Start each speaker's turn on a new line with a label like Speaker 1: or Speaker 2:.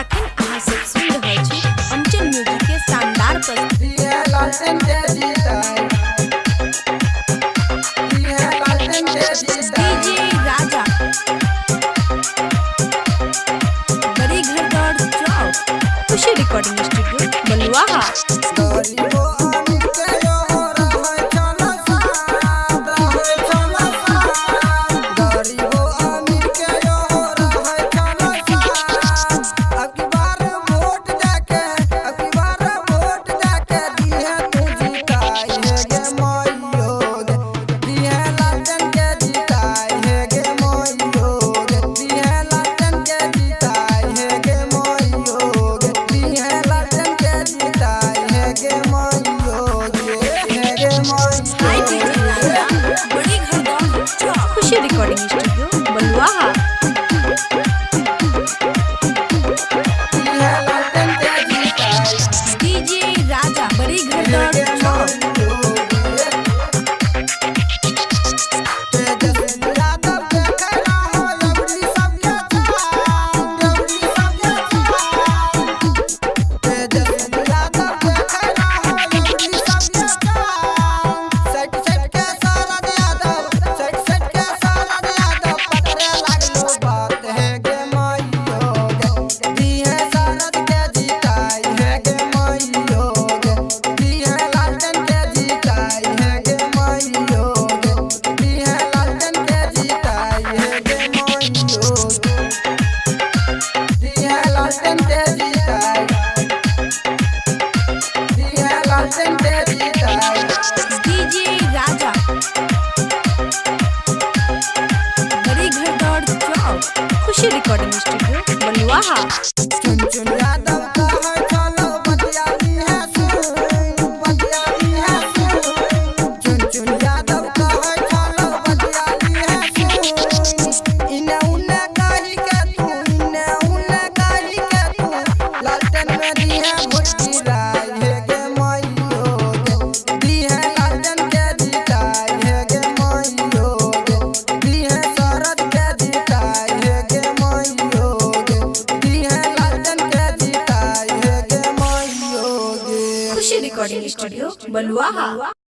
Speaker 1: अखन अहाँ सब सुन रहल छी पंचन म्यूजिक के शानदार प्रस्तुति। डीजे राजा बड़ी घर दौड़ चौक खुशी रिकॉर्डिंग स्टूडियो बलुआहा। खुशी रिकॉर्डिंग स्टूडियो बलुआहा। डीजे राजा बड़ी घर दौड़ चौक डीजे राजा बड़ी घर दौड़ चौक खुशी रिकॉर्डिंग स्टूडियो बलुआहा। खुशी रिकॉर्डिंग स्टूडियो बलुआहा।